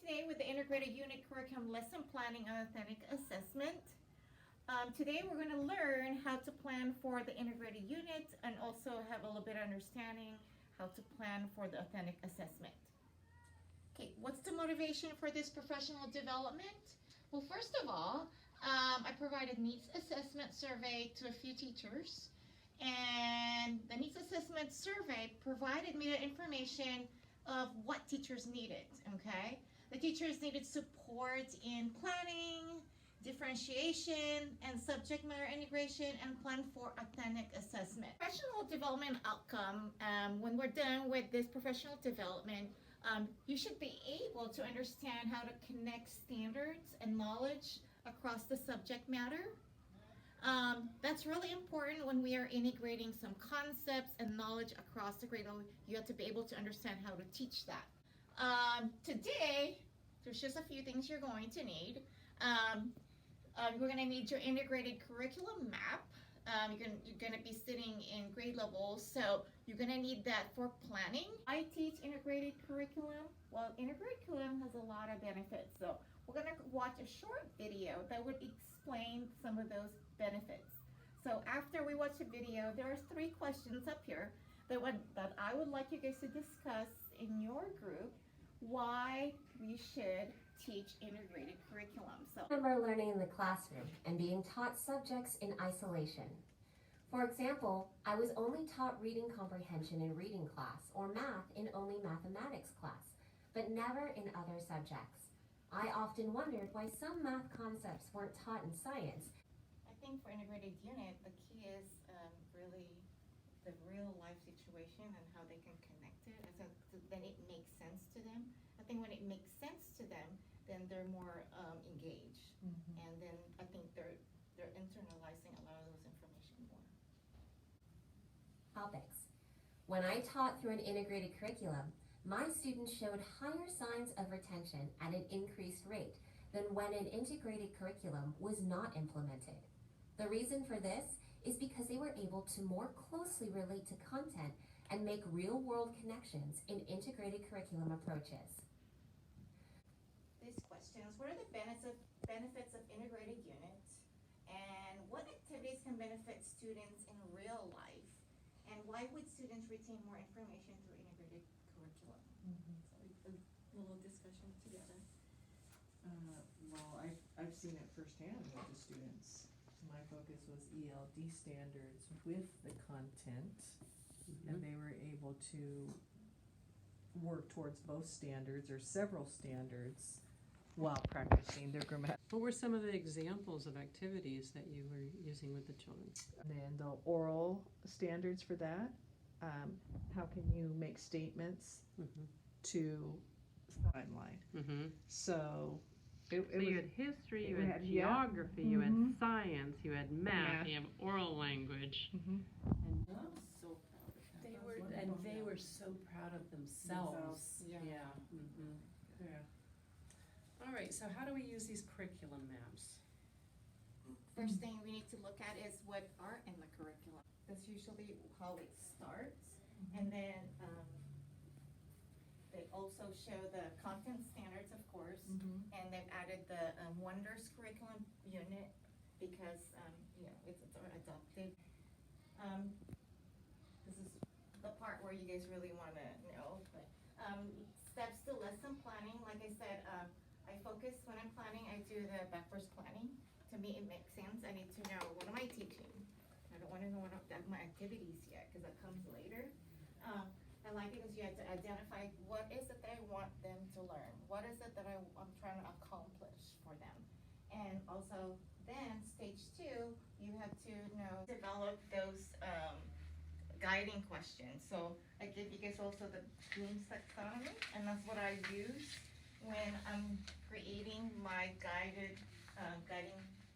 today with the Integrated Unit Curriculum Lesson Planning and Authentic Assessment. Today we're going to learn how to plan for the integrated unit and also have a little bit of understanding how to plan for the authentic assessment. Okay, what's the motivation for this professional development? Well, first of all, I provided needs assessment survey to a few teachers, and the needs assessment survey provided me the information of what teachers needed, okay? The teachers needed support in planning, differentiation, and subject matter integration, and plan for authentic assessment. Professional development outcome, when we're done with this professional development, you should be able to understand how to connect standards and knowledge across the subject matter. That's really important when we are integrating some concepts and knowledge across the grade level. You have to be able to understand how to teach that. Today, there's just a few things you're going to need. We're going to need your integrated curriculum map. You're going to be sitting in grade levels, so you're going to need that for planning. I teach integrated curriculum. Well, integrated curriculum has a lot of benefits, so we're going to watch a short video that would explain some of those benefits. So after we watch the video, there are 3 questions up here that I would like you guys to discuss in your group why we should teach integrated curriculum. So I remember learning in the classroom and being taught subjects in isolation. For example, I was only taught reading comprehension in reading class or math in only mathematics class, but never in other subjects. I often wondered why some math concepts weren't taught in science. I think for integrated unit, the key is really the real life situation and how they can connect it, and so then it makes sense to them. I think when it makes sense to them, then they're more engaged, and then I think they're internalizing a lot of those information more. Topics. When I taught through an integrated curriculum, my students showed higher signs of retention at an increased rate than when an integrated curriculum was not implemented. The reason for this is because they were able to more closely relate to content and make real-world connections in integrated curriculum approaches. These questions: what are the benefits of integrated units, and what activities can benefit students in real life, and why would students retain more information through integrated curriculum? So a little discussion together. Well, I've seen it firsthand with the students. My focus was ELD standards with the content, and they were able to work towards both standards or several standards while practicing their grammar. What were some of the examples of activities that you were using with the children? And then the oral standards for that. How can you make statements to timeline? So So you had history, you had geography, you had science, you had math, you have oral language. And so proud of them. They were so proud of themselves. Yeah. Yeah. All right, so how do we use these curriculum maps? First thing we need to look at is what are in the curriculum. That's usually how it starts, and then they also show the content standards, of course, and they've added the Wonders curriculum unit because it's adopted. This is the part where you guys really want to know. But steps to lesson planning. Like I said, I focus when I'm planning. I do the backwards planning. To me, it makes sense. I need to know, what am I teaching? I don't want to know what my activities yet because that comes later. I like it because you have to identify what is it that I want them to learn. What is it that I'm trying to accomplish for them? And also then stage 2, you have to develop those guiding questions. So I give you guys also the Bloom's taxonomy, and that's what I use when I'm creating my guiding.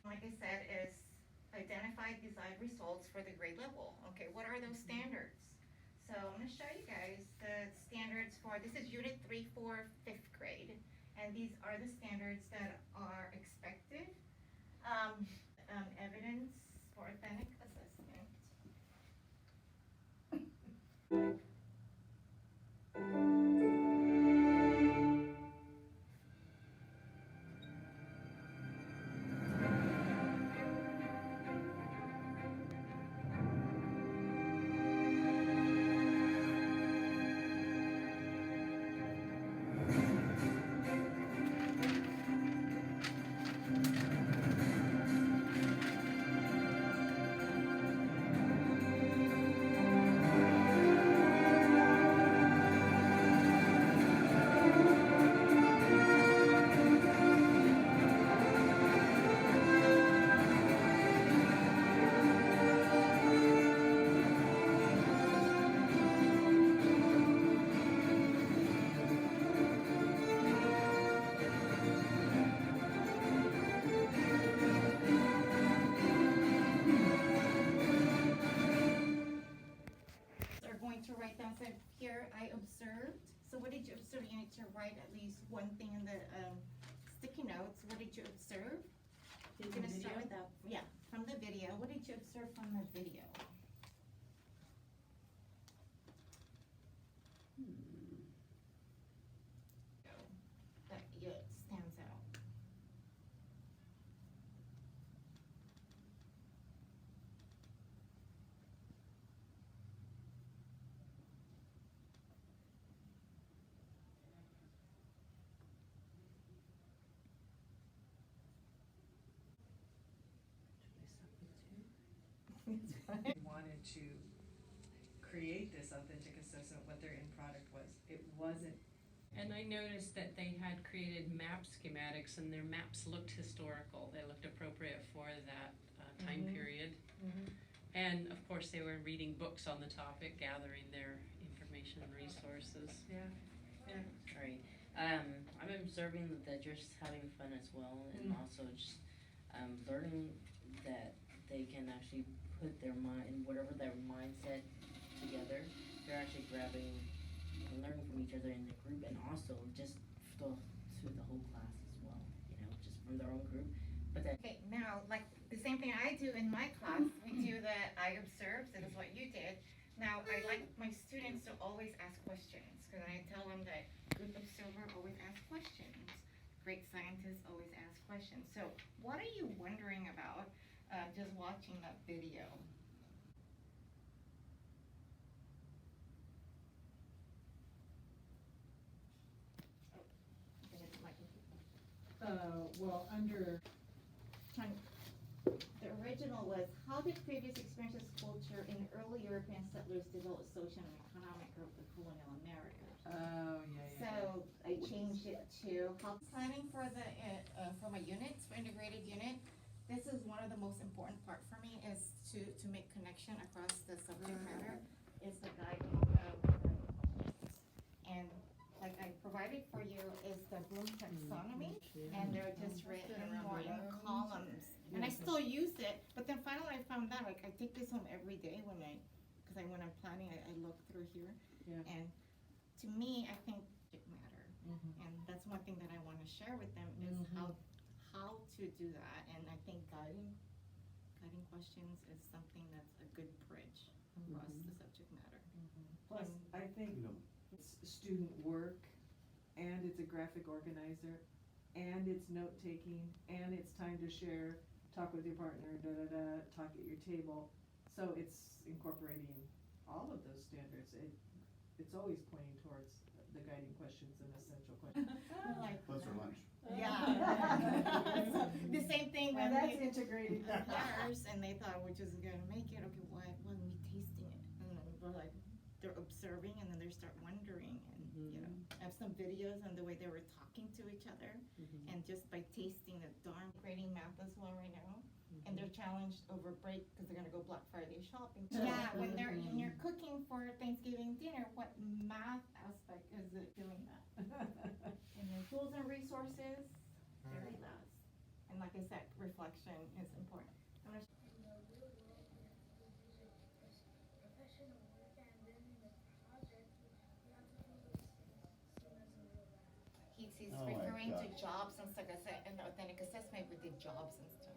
Like I said, is identify desired results for the grade level. Okay, what are those standards? So I'm going to show you guys the standards for, this is unit 3 for 5th grade, and these are the standards that are expected. Evidence for authentic assessment. did you observe? You need to write at least one thing in the sticky notes. What did you observe? In We're the gonna start video? with that. Yeah, from the video. What did you observe from the video? That stands out. They wanted to create this authentic assessment, what their end product was. It wasn't. And I noticed that they had created map schematics and their maps looked historical. They looked appropriate for that time period. And of course, they were reading books on the topic, gathering their information and resources. Right. I'm observing that they're just having fun as well, and also just learning that they can actually put their mind, whatever their mindset together. They're actually grabbing and learning from each other in the group, and also just to the whole class as well. You know, just from their own group. But then. Okay, now, like the same thing I do in my class, we do the I observed, that is what you did. Now, I like my students to always ask questions, because I tell them that good observer always asks questions. Great scientists always ask questions. So, what are you wondering about just watching that video? Well, under. The original was, how did previous experiences culture in early European settlers develop social and economic growth of colonial America? Oh, yeah. So I changed it to how planning for the from a unit, for integrated unit. This is one of the most important part for me is to make connection across the subject matter. Is the guiding and like I provided for you is the Bloom taxonomy, and they're just written more in columns. And I still use it, but then finally I found out like I take this home every day when when I'm planning, I look through here. Yeah. And to me, I think it matter. And that's one thing that I want to share with them is how to do that. And I think guiding questions is something that's a good bridge across the subject matter. Plus, I think it's student work, and it's a graphic organizer, and it's note-taking, and it's time to share, talk with your partner, talk at your table. So it's incorporating all of those standards. It's always pointing towards the guiding questions and essential questions. Plus for lunch. Yeah. The same thing when That's we integrated. ours, and they thought we're just gonna make it. Okay, why? When we tasting it, and then we're like, they're observing, and then they start wondering, and you know, I have some videos on the way they were talking to each other, and just by tasting the darn grading math as well right now, and they're challenged over break because they're gonna go Black Friday shopping. Yeah, when you're cooking for Thanksgiving dinner, what math aspect is it doing that? And then tools and resources, very last. And like I said, reflection is important. I'm gonna he's Oh my referring to gosh. jobs and stuff. I said, in the authentic assessment, we did jobs and stuff.